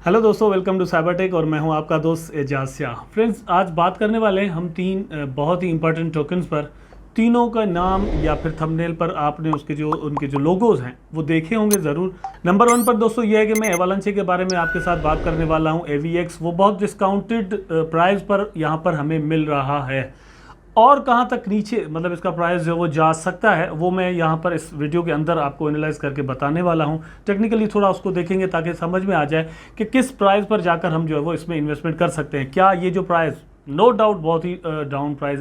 Hello दोस्तों, welcome to cyber tech और मैं हूं आपका दोस्त एजाज शाह। फ्रेंड्स, आज बात करने वाले हैं हम तीन बहुत ही इंपॉर्टेंट टोकन्स पर। तीनों का नाम या फिर थंबनेल पर आपने उनके जो लोगोज हैं वो देखे होंगे ज़रूर। नंबर वन पर दोस्तों ये है कि मैं एवालांचे के बारे में आपके साथ बात करने वाला हूं। AVX वो बहुत डिस्काउंटेड प्राइस पर यहाँ पर हमें मिल रहा है, और कहाँ तक नीचे मतलब इसका प्राइस जो वो जा सकता है वो मैं यहाँ पर इस वीडियो के अंदर आपको एनालाइज करके बताने वाला हूँ। टेक्निकली थोड़ा उसको देखेंगे ताकि समझ में आ जाए कि किस प्राइस पर जाकर हम जो है वो इसमें इन्वेस्टमेंट कर सकते हैं। क्या ये जो प्राइस नो डाउट बहुत ही डाउन प्राइस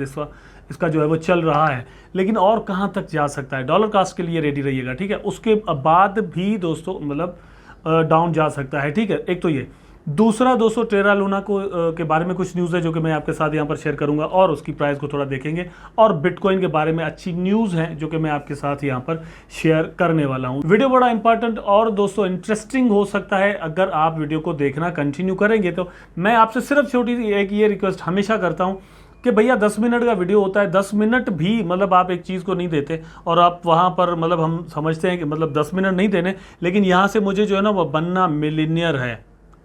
इसका जो है वो चल रहा है, लेकिन और कहाँ तक जा सकता है। डॉलर कास्ट के लिए रेडी रहिएगा, ठीक है। उसके बाद भी दोस्तों मतलब डाउन जा सकता है, ठीक है। एक तो ये, दूसरा दोस्तों टेरा लूना के बारे में कुछ न्यूज़ है जो कि मैं आपके साथ यहाँ पर शेयर करूंगा और उसकी प्राइस को थोड़ा देखेंगे, और बिटकॉइन के बारे में अच्छी न्यूज़ है जो कि मैं आपके साथ यहाँ पर शेयर करने वाला हूँ। वीडियो बड़ा इंपॉर्टेंट और दोस्तों इंटरेस्टिंग हो सकता है अगर आप वीडियो को देखना कंटिन्यू करेंगे। तो मैं आपसे सिर्फ छोटी सी एक ये रिक्वेस्ट हमेशा करता हूँ कि भैया 10 मिनट का वीडियो होता है, 10 मिनट भी मतलब आप एक चीज़ को नहीं देते और आप वहाँ पर मतलब हम समझते हैं कि मतलब 10 मिनट नहीं देने, लेकिन यहाँ से मुझे जो है ना वो बनना मिलीनियर है।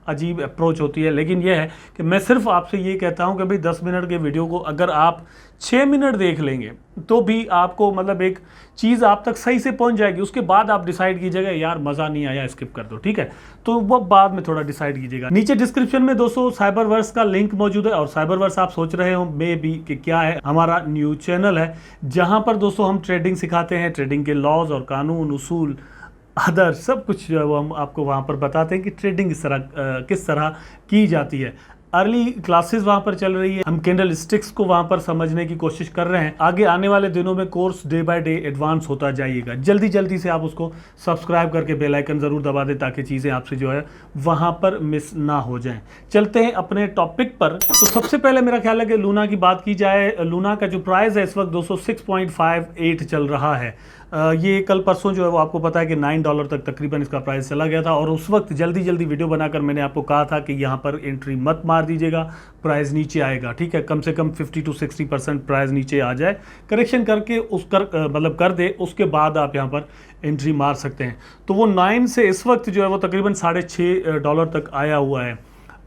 अजीब अप्रोच होती है, लेकिन यह है कि मैं सिर्फ आपसे ये कहता हूं कि भाई 10 मिनट के वीडियो को अगर आप 6 मिनट देख लेंगे तो भी आपको मतलब एक चीज़ आप तक सही से पहुंच जाएगी। उसके बाद आप डिसाइड कीजिएगा यार मज़ा नहीं आया, स्किप कर दो, ठीक है। तो वो बाद में थोड़ा डिसाइड कीजिएगा। नीचे डिस्क्रिप्शन में दोस्तों साइबरवर्स का लिंक मौजूद है, और साइबरवर्स आप सोच रहे हो मे बी कि क्या है, हमारा न्यू चैनल है जहाँ पर दोस्तों हम ट्रेडिंग सिखाते हैं। ट्रेडिंग के लॉज और कानून, उसूल, अदर सब कुछ जो है वो हम आपको वहाँ पर बताते हैं कि ट्रेडिंग किस तरह की जाती है। अर्ली क्लासेस वहाँ पर चल रही है, हम कैंडल स्टिक्स को वहाँ पर समझने की कोशिश कर रहे हैं। आगे आने वाले दिनों में course day by day advance होता जाइएगा। जल्दी जल्दी से आप उसको सब्सक्राइब करके बेल आइकन ज़रूर दबा दें ताकि चीज़ें आपसे जो है वहाँ पर मिस ना हो जाएं। चलते हैं अपने टॉपिक पर। तो सबसे पहले मेरा ख्याल है कि लूना की बात की जाए। लूना का जो प्राइस है इस वक्त दोस्तों 6.58 चल रहा है। ये कल परसों जो है वो आपको पता है कि $9 तक तकरीबन इसका प्राइस चला गया था, और उस वक्त जल्दी जल्दी वीडियो बनाकर मैंने आपको कहा था कि यहाँ पर एंट्री मत मार दीजिएगा, प्राइस नीचे आएगा, ठीक है। कम से कम 50 to 60% प्राइस नीचे आ जाए, करेक्शन करके मतलब कर दे, उसके बाद आप यहाँ पर एंट्री मार सकते हैं। तो वो 9 से इस वक्त जो है वो तकरीबन $6.5 तक आया हुआ है।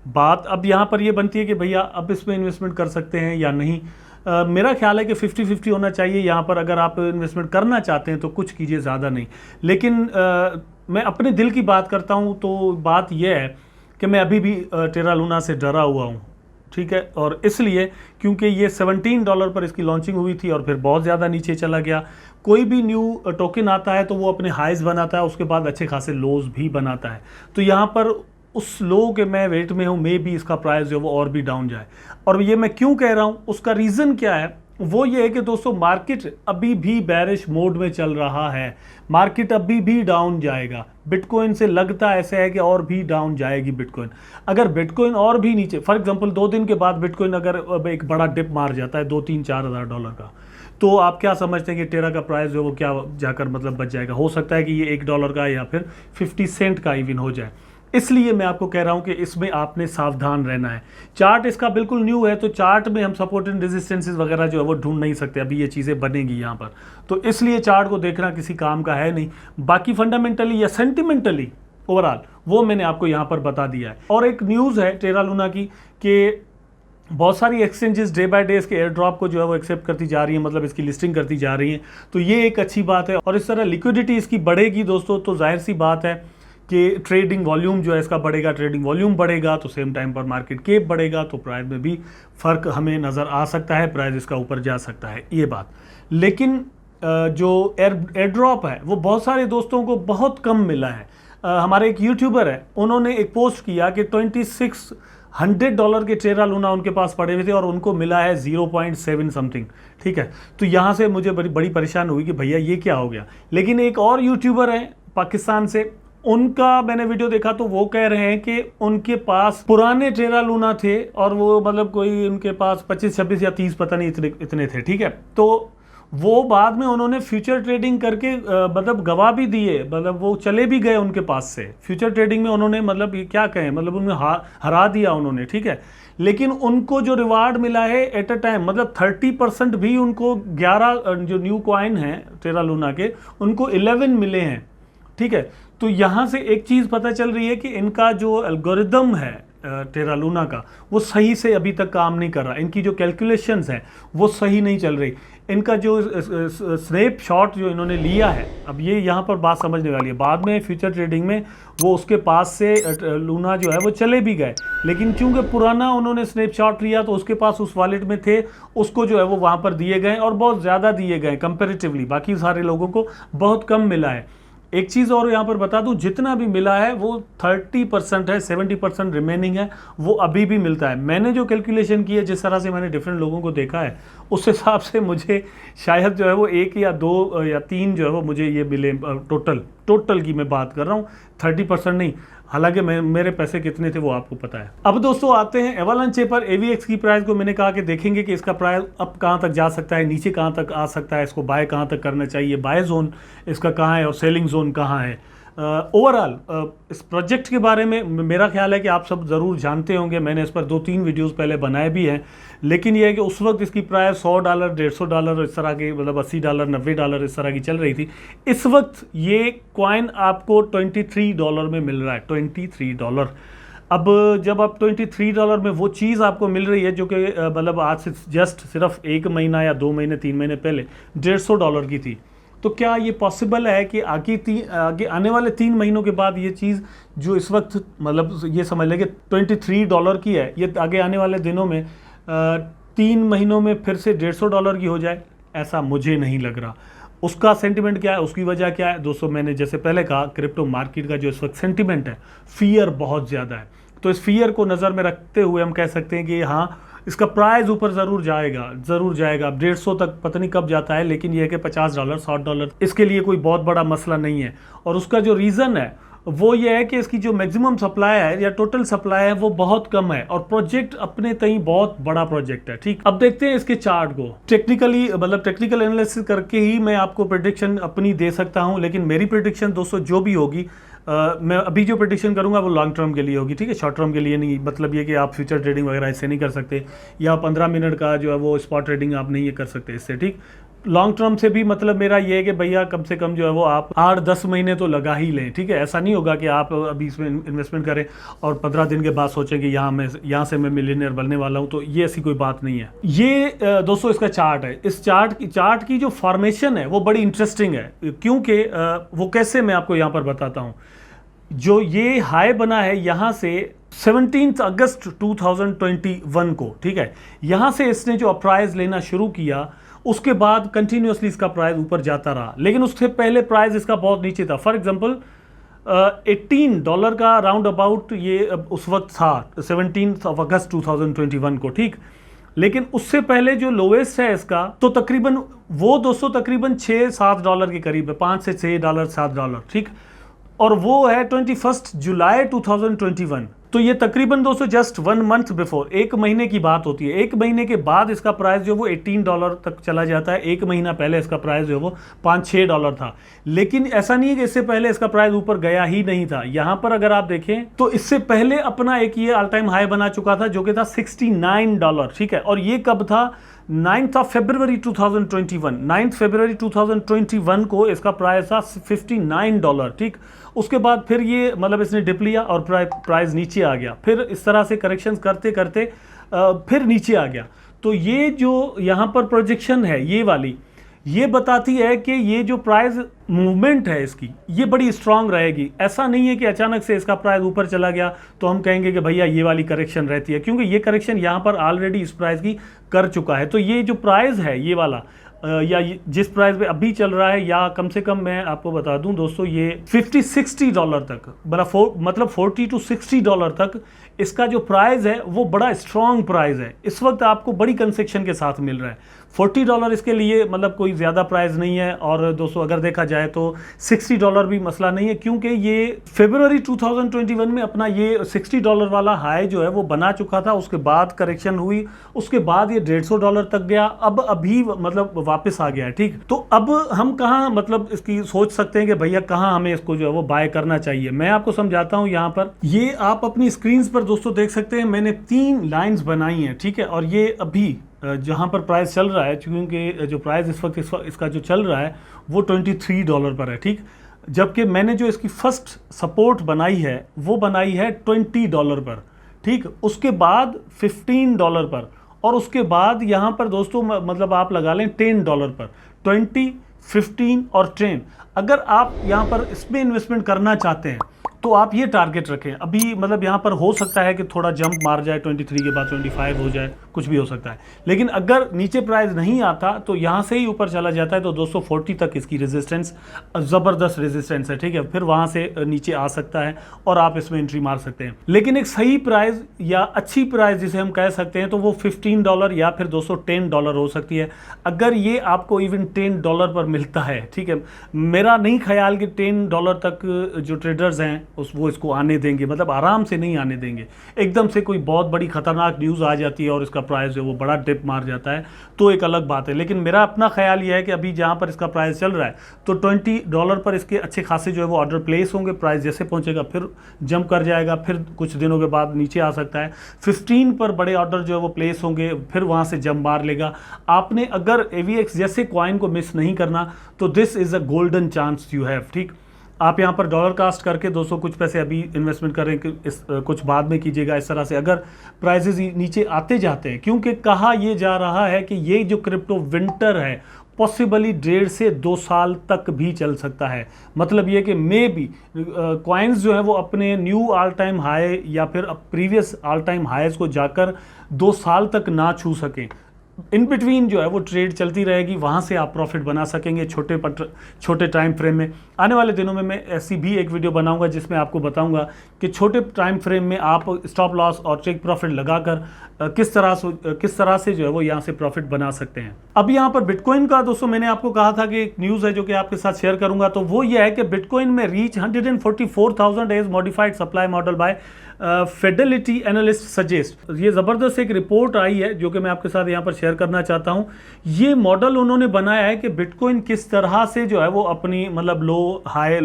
बात अब यहाँ पर ये बनती है कि भैया अब इसमें इन्वेस्टमेंट कर सकते हैं या नहीं। मेरा ख्याल है कि 50-50 होना चाहिए यहाँ पर। अगर आप इन्वेस्टमेंट करना चाहते हैं तो कुछ कीजिए, ज़्यादा नहीं। लेकिन मैं अपने दिल की बात करता हूँ तो बात यह है कि मैं अभी भी टेरा लूना से डरा हुआ हूँ, ठीक है। और इसलिए क्योंकि ये $17 पर इसकी लॉन्चिंग हुई थी और फिर बहुत ज़्यादा नीचे चला गया। कोई भी न्यू टोकन आता है तो वो अपने हाइज बनाता है, उसके बाद अच्छे खासे लोज भी बनाता है। तो यहाँ पर उस लो के मैं वेट में हूँ, मे भी इसका प्राइस जो है वो और भी डाउन जाए। और ये मैं क्यों कह रहा हूँ, उसका रीज़न क्या है, वो ये है कि दोस्तों मार्केट अभी भी बेरिश मोड में चल रहा है। मार्केट अभी भी डाउन जाएगा। बिटकॉइन से लगता ऐसा है कि और भी डाउन जाएगी बिटकॉइन। अगर बिटकॉइन और भी नीचे, फॉर एग्जांपल 2 दिन के बाद बिटकॉइन अगर एक बड़ा डिप मार जाता है $2-3-4 का, तो आप क्या समझते हैं कि टेरा का प्राइस जो वो क्या जाकर मतलब बच जाएगा। हो सकता है कि ये $1 का या फिर 50 सेंट का इवन हो जाए। इसलिए मैं आपको कह रहा हूं कि इसमें आपने सावधान रहना है। चार्ट इसका बिल्कुल न्यू है, तो चार्ट में हम सपोर्ट एंड रेजिस्टेंसेस वगैरह जो है वो ढूंढ नहीं सकते, अभी ये चीज़ें बनेंगी यहाँ पर। तो इसलिए चार्ट को देखना किसी काम का है नहीं। बाकी फंडामेंटली या सेंटिमेंटली ओवरऑल वो मैंने आपको यहाँ पर बता दिया है। और एक न्यूज़ है टेरा लूना की कि बहुत सारी एक्सचेंजेस डे बाय डे इसके एयर ड्रॉप को जो है वो एक्सेप्ट करती जा रही है, मतलब इसकी लिस्टिंग करती जा रही हैं। तो ये एक अच्छी बात है, और इस तरह लिक्विडिटी इसकी बढ़ेगी दोस्तों, तो जाहिर सी बात है कि ट्रेडिंग वॉल्यूम जो है इसका बढ़ेगा। ट्रेडिंग वॉल्यूम बढ़ेगा तो सेम टाइम पर मार्केट कैप बढ़ेगा, तो प्राइस में भी फ़र्क हमें नज़र आ सकता है, प्राइस इसका ऊपर जा सकता है, ये बात। लेकिन जो एयर ड्रॉप है वो बहुत सारे दोस्तों को बहुत कम मिला है। हमारे एक यूट्यूबर है, उन्होंने एक पोस्ट किया कि $2600 के टेरा लूना उनके पास पड़े हुए थे और उनको मिला है 0.7 समथिंग, ठीक है। तो यहाँ से मुझे बड़ी परेशान हुई कि भैया ये क्या हो गया। लेकिन एक और यूट्यूबर है पाकिस्तान से, उनका मैंने वीडियो देखा तो वो कह रहे हैं कि उनके पास पुराने टेरा लूना थे और वो मतलब कोई उनके पास 25, 26 या 30 पता नहीं इतने थे, ठीक है। तो वो बाद में उन्होंने फ्यूचर ट्रेडिंग करके मतलब गवा भी दिए, मतलब वो चले भी गए उनके पास से। फ्यूचर ट्रेडिंग में उन्होंने मतलब ये क्या कहें, मतलब उन्हें हरा दिया उन्होंने, ठीक है। लेकिन उनको जो रिवार्ड मिला है एट अ टाइम, मतलब 30% भी उनको 11 जो न्यू कॉइन हैं टेरा लूना के, उनको 11 मिले हैं, ठीक है। तो यहाँ से एक चीज़ पता चल रही है कि इनका जो एल्गोरिदम है टेरा लूना का, वो सही से अभी तक काम नहीं कर रहा। इनकी जो कैलकुलेशंस हैं वो सही नहीं चल रही। इनका जो स्नैपशॉट जो इन्होंने लिया है, अब ये यहाँ पर बात समझने वाली है। बाद में फ्यूचर ट्रेडिंग में वो उसके पास से लूना जो है वो चले भी गए, लेकिन चूंकि पुराना उन्होंने स्नैपशॉट लिया तो उसके पास उस वॉलेट में थे, उसको जो है वो वहाँ पर दिए गए और बहुत ज़्यादा दिए गए कंपेरेटिवली, बाकी सारे लोगों को बहुत कम मिला है। एक चीज़ और यहाँ पर बता दूं, जितना भी मिला है वो 30% है, 70% रिमेनिंग है, वो अभी भी मिलता है। मैंने जो कैलकुलेशन की है, जिस तरह से मैंने डिफरेंट लोगों को देखा है, उस हिसाब से मुझे शायद जो है वो 1 या 2 या 3 जो है वो मुझे ये मिले। टोटल की मैं बात कर रहा हूँ, 30% नहीं। हालांकि मेरे पैसे कितने थे वो आपको पता है। अब दोस्तों आते हैं एवलांचे पर। AVX की प्राइस को मैंने कहा कि देखेंगे कि इसका प्राइस अब कहाँ तक जा सकता है, नीचे कहाँ तक आ सकता है, इसको बाय कहाँ तक करना चाहिए, बाय जोन इसका कहाँ है और सेलिंग जोन कहाँ है। ओवरऑल इस प्रोजेक्ट के बारे में मेरा ख्याल है कि आप सब ज़रूर जानते होंगे। मैंने इस पर 2-3 वीडियोस पहले बनाए भी हैं, लेकिन यह है कि उस वक्त इसकी प्राइस $100, $150 इस तरह की, मतलब $80, $90 इस तरह की चल रही थी। इस वक्त ये कॉइन आपको $23 में मिल रहा है, $23। अब जब आप $23 में वो चीज़ आपको मिल रही है जो कि मतलब आज से जस्ट सिर्फ 1 महीना या 2 महीने 3 महीने पहले $150 की थी, तो क्या ये पॉसिबल है कि आगे आने वाले 3 महीनों के बाद ये चीज़ जो इस वक्त मतलब ये समझ लें कि $23 की है, ये आगे आने वाले दिनों में 3 महीनों में फिर से $150 की हो जाए? ऐसा मुझे नहीं लग रहा। उसका सेंटिमेंट क्या है, उसकी वजह क्या है दोस्तों? मैंने जैसे पहले कहा, क्रिप्टो मार्केट का जो इस वक्त सेंटिमेंट है, फियर बहुत ज़्यादा है। तो इस फियर को नज़र में रखते हुए हम कह सकते हैं कि हाँ, इसका प्राइस ऊपर ज़रूर जाएगा। अब 150 तक पता नहीं कब जाता है, लेकिन यह है कि $50, $60 इसके लिए कोई बहुत बड़ा मसला नहीं है। और उसका जो रीज़न है वो ये है कि इसकी जो मैक्सिमम सप्लाई है या टोटल सप्लाई है वो बहुत कम है, और प्रोजेक्ट अपने तई बहुत बड़ा प्रोजेक्ट है। ठीक, अब देखते हैं इसके चार्ट को। टेक्निकली मतलब टेक्निकल एनालिसिस करके ही मैं आपको प्रेडिक्शन अपनी दे सकता हूं, लेकिन मेरी प्रेडिक्शन दोस्तों जो भी होगी, मैं अभी जो प्रेडिक्शन करूंगा वो लॉन्ग टर्म के लिए होगी, ठीक है, शॉर्ट टर्म के लिए नहीं। मतलब ये कि आप फ्यूचर ट्रेडिंग वगैरह इससे नहीं कर सकते, या 15 मिनट का जो है वो स्पॉट ट्रेडिंग आप नहीं ये कर सकते इससे। ठीक, लॉन्ग टर्म से भी मतलब मेरा ये है कि भैया कम से कम जो है वो आप 8-10 महीने तो लगा ही लें। ठीक है, ऐसा नहीं होगा कि आप अभी इसमें इन्वेस्टमेंट करें और 15 दिन के बाद सोचें कि यहाँ से मैं मिलियनेयर बनने वाला हूँ, तो ये ऐसी कोई बात नहीं है। ये दोस्तों इसका चार्ट है। इस चार्ट की जो फॉर्मेशन है वो बड़ी इंटरेस्टिंग है, क्योंकि वो कैसे मैं आपको यहाँ पर बताता हूँ। जो ये हाई बना है यहाँ से 17 अगस्त 2021 को, ठीक है, यहाँ से इसने जो प्राइस लेना शुरू किया, उसके बाद कंटिन्यूसली इसका प्राइस ऊपर जाता रहा, लेकिन उससे पहले प्राइस इसका बहुत नीचे था। फॉर एग्जांपल $18 का राउंड अबाउट ये उस वक्त था 17 अगस्त 2021 को। ठीक, लेकिन उससे पहले जो लोवेस्ट है इसका, तो तकरीबन वो दोस्तों तकरीबन $6-7 के करीब है, $5 से $6 $7। ठीक, और वो है 21 जुलाई 2021। तो ये तकरीबन दोस्तों जस्ट 1 मंथ बिफोर, 1 महीने की बात होती है। 1 महीने के बाद इसका प्राइस जो वो $18 तक चला जाता है। 1 महीना पहले इसका प्राइस जो वो $5-6 था। लेकिन ऐसा नहीं है कि इससे पहले इसका प्राइस ऊपर गया ही नहीं था। यहाँ पर अगर आप देखें तो इससे पहले अपना एक ये ऑल टाइम हाई बना चुका था, जो कि था $69। ठीक है, और ये कब था? 9 फरवरी 2021। 9 फरवरी 2021 को इसका प्राइस था $59। ठीक, उसके बाद फिर ये मतलब इसने डिप लिया और प्राइस नीचे आ गया, फिर इस तरह से करेक्शन करते करते फिर नीचे आ गया। तो ये जो यहाँ पर प्रोजेक्शन है ये वाली, ये बताती है कि ये जो प्राइस मूवमेंट है इसकी, ये बड़ी स्ट्रांग रहेगी। ऐसा नहीं है कि अचानक से इसका प्राइस ऊपर चला गया तो हम कहेंगे कि भैया ये वाली करेक्शन रहती है, क्योंकि ये करेक्शन यहाँ पर ऑलरेडी इस प्राइस की कर चुका है। तो ये जो प्राइस है ये वाला, या जिस प्राइस पे अभी चल रहा है, या कम से कम मैं आपको बता दूं दोस्तों, ये $50-60 तक, मतलब $40 to $60 तक इसका जो प्राइस है वो बड़ा स्ट्रॉन्ग प्राइस है। इस वक्त आपको बड़ी कंसेक्शन के साथ मिल रहा है। $40 इसके लिए मतलब कोई ज़्यादा प्राइस नहीं है। और दोस्तों अगर देखा जाए तो $60 भी मसला नहीं है, क्योंकि ये फरवरी 2021 में अपना ये $60 वाला हाई जो है वो बना चुका था। उसके बाद करेक्शन हुई, उसके बाद ये $150 तक गया, अब अभी मतलब वापस आ गया है। ठीक, तो अब हम कहाँ मतलब इसकी सोच सकते हैं कि भैया कहाँ हमें इसको जो है वो बाय करना चाहिए। मैं आपको समझाता हूँ। यहाँ पर ये आप अपनी स्क्रीन पर दोस्तों देख सकते हैं, मैंने 3 लाइन्स बनाई हैं। ठीक है, और ये अभी जहाँ पर प्राइस चल रहा है, क्योंकि जो प्राइस इस वक्त इसका जो चल रहा है वो $23 पर है। ठीक, जबकि मैंने जो इसकी फर्स्ट सपोर्ट बनाई है वो बनाई है $20 पर, ठीक। उसके बाद $15 पर, और उसके बाद यहाँ पर दोस्तों मतलब आप लगा लें $10 पर। 20, 15 और 10। अगर आप यहाँ पर इसमें इन्वेस्टमेंट करना चाहते हैं तो आप ये टारगेट रखें। अभी मतलब यहाँ पर हो सकता है कि थोड़ा जंप मार जाए, 23 के बाद 25 हो जाए, कुछ भी हो सकता है। लेकिन अगर नीचे प्राइस नहीं आता तो यहाँ से ही ऊपर चला जाता है तो दोस्तों 40 तक इसकी रेजिस्टेंस ज़बरदस्त रेजिस्टेंस है, ठीक है। फिर वहाँ से नीचे आ सकता है और आप इसमें एंट्री मार सकते हैं। लेकिन एक सही प्राइस या अच्छी प्राइस जिसे हम कह सकते हैं तो वो $15 या फिर दोस्तों $10 हो सकती है। अगर ये आपको इवन $10 पर मिलता है, ठीक है, मेरा नहीं ख्याल कि $10 तक जो ट्रेडर्स हैं वो इसको आने देंगे, मतलब आराम से नहीं आने देंगे। एकदम से कोई बहुत बड़ी खतरनाक न्यूज़ आ जाती है और इसका प्राइस जो वो बड़ा डिप मार जाता है तो एक अलग बात है। लेकिन मेरा अपना ख्याल ये है कि अभी जहाँ पर इसका प्राइस चल रहा है तो $20 पर इसके अच्छे खासे जो है वो ऑर्डर प्लेस होंगे। प्राइस जैसे पहुँचेगा फिर जंप कर जाएगा, फिर कुछ दिनों के बाद नीचे आ सकता है। 15 पर बड़े ऑर्डर जो है वो प्लेस होंगे, फिर वहाँ से जंप मार लेगा। आपने अगर AVX जैसे कॉइन को मिस नहीं करना तो this is a golden chance you have, ठीक। आप यहाँ पर डॉलर कास्ट करके दोस्तों कुछ पैसे अभी इन्वेस्टमेंट करें कि कुछ बाद में कीजिएगा। इस तरह से अगर प्राइसेस नीचे आते जाते हैं, क्योंकि कहा यह जा रहा है कि ये जो क्रिप्टो विंटर है पॉसिबली 1.5 से 2 साल तक भी चल सकता है। मतलब ये कि मे बी कॉइन्स जो है वो अपने न्यू ऑल टाइम हाई या फिर प्रीवियस ऑल टाइम हाईज को जाकर 2 साल तक ना छू सकें। इन बिटवीन जो है वो ट्रेड चलती रहेगी, वहाँ से आप प्रॉफिट बना सकेंगे छोटे टाइम फ्रेम में। आने वाले दिनों में मैं ऐसी भी एक वीडियो बनाऊंगा जिसमें आपको बताऊंगा कि छोटे टाइम फ्रेम में आप स्टॉप लॉस और टेक प्रॉफिट लगाकर किस तरह से जो है वो यहाँ से प्रॉफिट बना सकते हैं। अब यहाँ पर बिटकॉइन का दोस्तों मैंने आपको कहा था कि एक न्यूज़ है जो कि आपके साथ शेयर करूंगा, तो वो ये है कि बिटकॉइन में reach 144,000 as modified supply model by Fidelity analyst suggest. ये ज़बरदस्त एक रिपोर्ट आई है जो कि मैं आपके साथ यहाँ पर शेयर करना चाहता हूँ। ये मॉडल उन्होंने बनाया है कि बिटकॉइन किस तरह से जो है वो अपनी मतलब लो हाई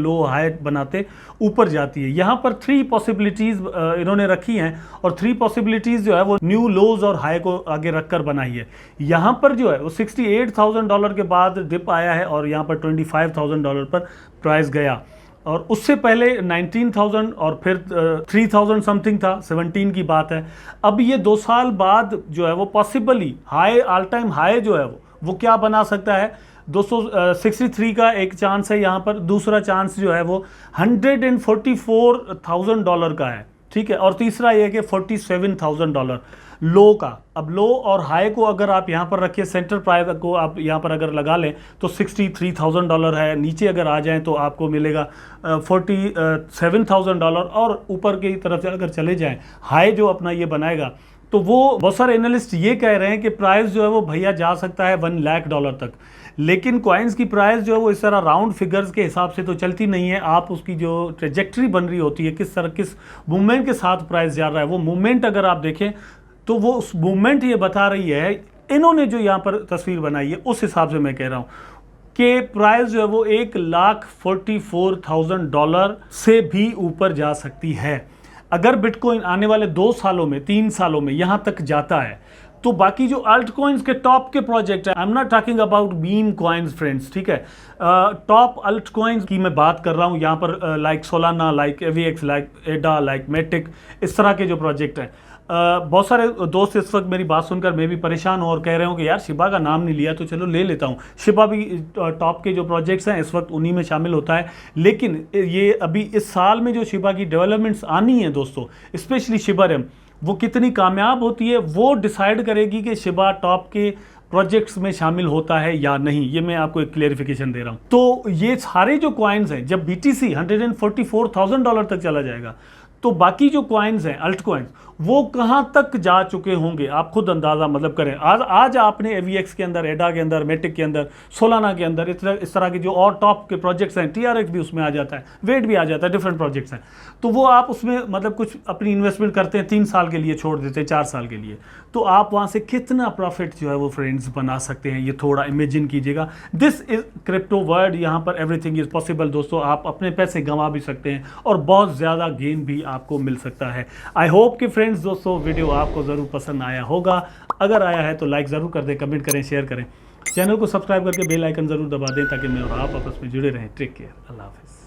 बनाते ऊपर जाती है। यहाँ पर 3 पॉसिबिलिटीज़ इन्होंने रखी हैं और 3 पॉसिबिलिटीज़ जो है वो न्यू लोज और हाई को आगे रखकर बनाई है। यहाँ पर जो है वो $68,000 के बाद डिप आया है और यहाँ पर $25,000 पर प्राइस गया, और उससे पहले 19,000 और फिर 3,000 समथिंग था, 17 की बात है। अब ये 2 साल बाद जो है वो possibly high all time high जो है वो क्या बना सकता है। 263 का एक चांस है यहाँ पर, दूसरा चांस जो है वो $144,000 का है, ठीक है, और तीसरा ये कि $47,000 लो का। अब लो और हाई को अगर आप यहाँ पर रखिए, सेंटर प्राइस को आप यहाँ पर अगर लगा लें तो $63,000 है। नीचे अगर आ जाएं तो आपको मिलेगा $47,000, और ऊपर की तरफ से अगर चले जाएं हाई जो अपना ये बनाएगा तो वो बहुत सारे एनालिस्ट ये कह रहे हैं कि प्राइस जो है वो भैया जा सकता है $1 लाख तक। लेकिन कॉइन्स की प्राइस जो है वो इस तरह राउंड फिगर्स के हिसाब से तो चलती नहीं है। आप उसकी जो ट्रेजेक्ट्री बन रही होती है, किस मूवमेंट के साथ प्राइस जा रहा है, वो मूवमेंट अगर आप देखें तो वो उस मूवमेंट ये बता रही है। इन्होंने जो यहाँ पर तस्वीर बनाई है उस हिसाब से मैं कह रहा हूँ कि प्राइस जो है वो $1,44,000 से भी ऊपर जा सकती है। अगर बिटकॉइन आने वाले 2 सालों में 3 सालों में यहाँ तक जाता है तो बाकी जो अल्ट कॉइन्स के टॉप के प्रोजेक्ट है, I am not talking about meme coins friends, ठीक है, टॉप अल्ट कॉइन्स की मैं बात कर रहा हूँ यहाँ पर, like Solana, like AVX, like एडा, लाइक मेटिक, इस तरह के जो प्रोजेक्ट हैं। बहुत सारे दोस्त इस वक्त मेरी बात सुनकर मैं भी परेशान हूँ और कह रहे हो कि यार शिबा का नाम नहीं लिया तो चलो ले लेता हूँ। शिबा भी टॉप के जो प्रोजेक्ट्स हैं इस वक्त उन्हीं में शामिल होता है। लेकिन ये अभी इस साल में जो शिबा की डेवलपमेंट्स आनी है दोस्तों, स्पेशली शिबारम, वो कितनी कामयाब होती है वो डिसाइड करेगी कि शिबा टॉप के प्रोजेक्ट्स में शामिल होता है या नहीं। ये मैं आपको एक क्लेरिफिकेशन दे रहा हूँ। तो ये सारे जो कॉइन्स हैं, जब BTC $144,000 तक चला जाएगा तो बाकी जो कॉइन्स हैं अल्ट कॉइन्स वो कहाँ तक जा चुके होंगे आप खुद अंदाज़ा मतलब करें। आज आपने AVX के अंदर, एडा के अंदर, मेटिक के अंदर, सोलाना के अंदर इस तरह के जो और टॉप के प्रोजेक्ट्स हैं, TRX भी उसमें आ जाता है, वेट भी आ जाता है, डिफरेंट प्रोजेक्ट्स हैं, तो वो आप उसमें मतलब कुछ अपनी इन्वेस्टमेंट करते हैं, 3 साल के लिए छोड़ देते हैं, 4 साल के लिए, तो आप वहाँ से कितना प्रॉफिट जो है वो फ्रेंड्स बना सकते हैं, ये थोड़ा इमेजिन कीजिएगा। दिस इज क्रिप्टो वर्ल्ड, यहाँ पर एवरीथिंग इज पॉसिबल दोस्तों। आप अपने पैसे गंवा भी सकते हैं और बहुत ज़्यादा गेन भी आपको मिल सकता है। आई होप कि फ्रेंड्स दोस्तों वीडियो आपको ज़रूर पसंद आया होगा। अगर आया है तो लाइक ज़रूर कर दें, कमेंट करें, शेयर करें, चैनल को सब्सक्राइब करके बेल आइकन ज़रूर दबा दें ताकि मैं और आप आपस में जुड़े रहें। टेक केयर, अल्लाह हाफिज़।